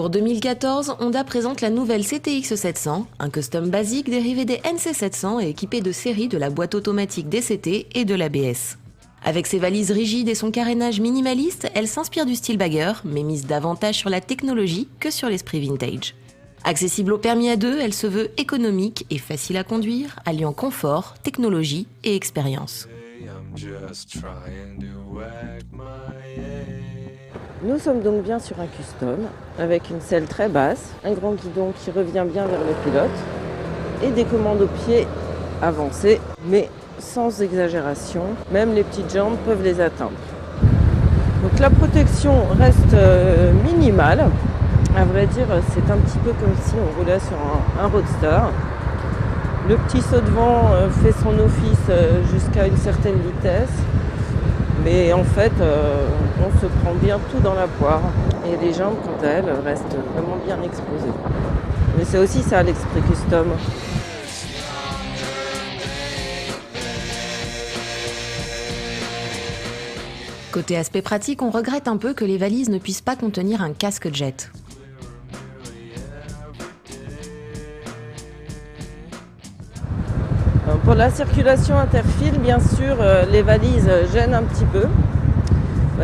Pour 2014, Honda présente la nouvelle CTX 700, un custom basique dérivé des NC 700 et équipé de série de la boîte automatique DCT et de l'ABS. Avec ses valises rigides et son carénage minimaliste, elle s'inspire du style bagger, mais mise davantage sur la technologie que sur l'esprit vintage. Accessible au permis A2, elle se veut économique et facile à conduire, alliant confort, technologie et expérience. Nous sommes donc bien sur un custom, avec une selle très basse, un grand guidon qui revient bien vers le pilote, et des commandes au pied avancées, mais sans exagération, même les petites jambes peuvent les atteindre. Donc la protection reste minimale, à vrai dire c'est un petit peu comme si on roulait sur un roadster. Le petit saut de vent fait son office jusqu'à une certaine vitesse. Mais en fait, on se prend bien tout dans la poire. Et les jambes, quant à elles, restent vraiment bien exposées. Mais c'est aussi ça l'esprit custom. Côté aspect pratique, on regrette un peu que les valises ne puissent pas contenir un casque jet. Pour la circulation interfile, bien sûr, les valises gênent un petit peu.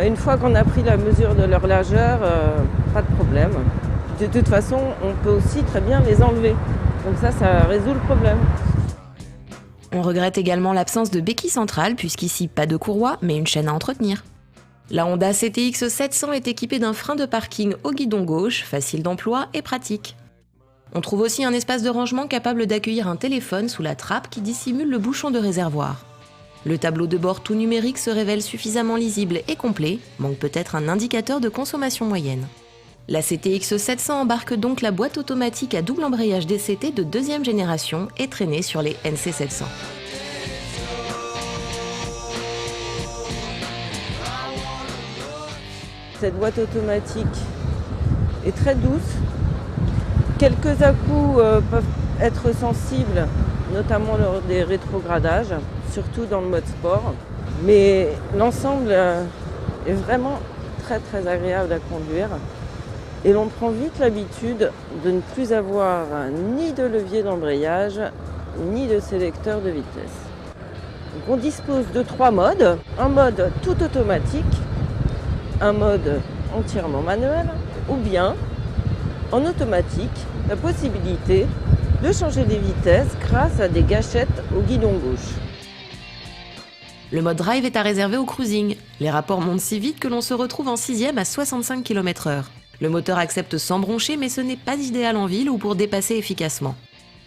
Une fois qu'on a pris la mesure de leur largeur, pas de problème. De toute façon, on peut aussi très bien les enlever. Donc ça résout le problème. On regrette également l'absence de béquille centrale, puisqu'ici pas de courroie, mais une chaîne à entretenir. La Honda CTX 700 est équipée d'un frein de parking au guidon gauche, facile d'emploi et pratique. On trouve aussi un espace de rangement capable d'accueillir un téléphone sous la trappe qui dissimule le bouchon de réservoir. Le tableau de bord tout numérique se révèle suffisamment lisible et complet, manque peut-être un indicateur de consommation moyenne. La CTX 700 embarque donc la boîte automatique à double embrayage DCT de deuxième génération et traînée sur les NC 700. Cette boîte automatique est très douce. Quelques à-coups peuvent être sensibles, notamment lors des rétrogradages, surtout dans le mode sport. Mais l'ensemble est vraiment très très agréable à conduire. Et l'on prend vite l'habitude de ne plus avoir ni de levier d'embrayage, ni de sélecteur de vitesse. Donc on dispose de 3 modes. Un mode tout automatique, un mode entièrement manuel, ou bien en automatique, la possibilité de changer les vitesses grâce à des gâchettes au guidon gauche. Le mode drive est à réserver au cruising. Les rapports montent si vite que l'on se retrouve en 6e à 65 km/h. Le moteur accepte sans broncher, mais ce n'est pas idéal en ville ou pour dépasser efficacement.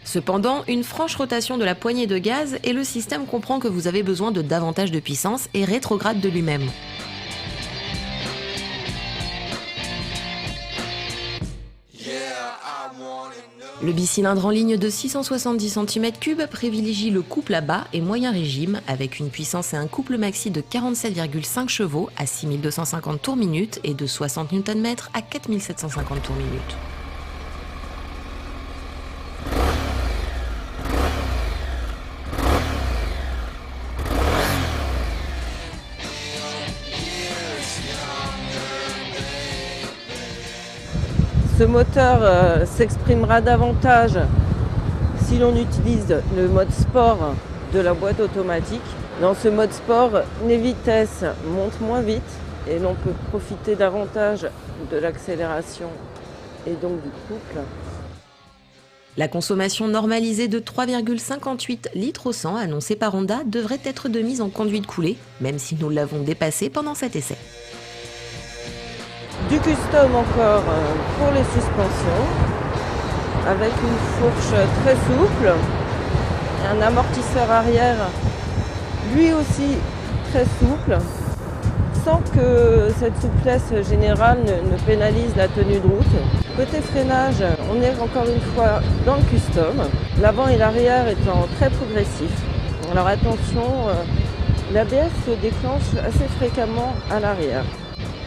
Cependant, une franche rotation de la poignée de gaz et le système comprend que vous avez besoin de davantage de puissance et rétrograde de lui-même. Le bicylindre en ligne de 670 cm3 privilégie le couple à bas et moyen régime avec une puissance et un couple maxi de 47,5 chevaux à 6250 tours minute et de 60 Nm à 4750 tours minute. Ce moteur s'exprimera davantage si l'on utilise le mode sport de la boîte automatique. Dans ce mode sport, les vitesses montent moins vite et l'on peut profiter davantage de l'accélération et donc du couple. La consommation normalisée de 3,58 litres au 100 annoncée par Honda devrait être de mise en conduite coulée, même si nous l'avons dépassée pendant cet essai. Du custom encore pour les suspensions, avec une fourche très souple, un amortisseur arrière lui aussi très souple, sans que cette souplesse générale ne pénalise la tenue de route. Côté freinage, on est encore une fois dans le custom, l'avant et l'arrière étant très progressifs. Alors attention, l'ABS se déclenche assez fréquemment à l'arrière.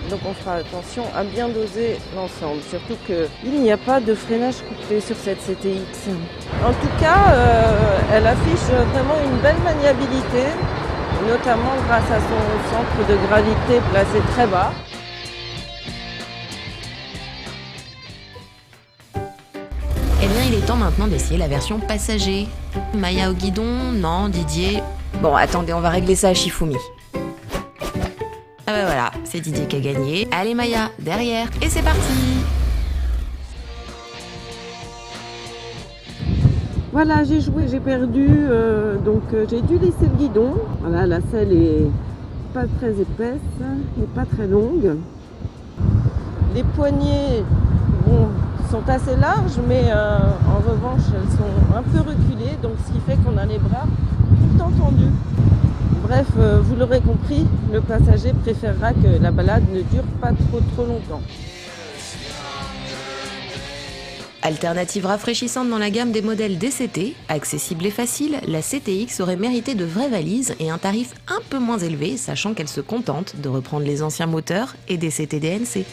Donc on fera attention à bien doser l'ensemble, surtout qu'il n'y a pas de freinage couplé sur cette CTX. En tout cas, elle affiche vraiment une belle maniabilité, notamment grâce à son centre de gravité placé très bas. il est temps maintenant d'essayer la version passager. Maya au guidon? Non. Didier? Bon, attendez, on va régler ça à Shifumi. Ah bah voilà, c'est Didier qui a gagné. Allez Maya, derrière, et c'est parti! Voilà, j'ai joué, j'ai perdu, donc j'ai dû laisser le guidon. Voilà, la selle est pas très épaisse et pas très longue. Les poignées, bon, sont assez larges, mais en revanche, elles sont un peu reculées, donc ce qui fait qu'on a les bras tout le temps tendus. Bref, vous l'aurez compris, le passager préférera que la balade ne dure pas trop longtemps. Alternative rafraîchissante dans la gamme des modèles DCT, accessible et facile, la CTX aurait mérité de vraies valises et un tarif un peu moins élevé, sachant qu'elle se contente de reprendre les anciens moteurs et DCT DNC.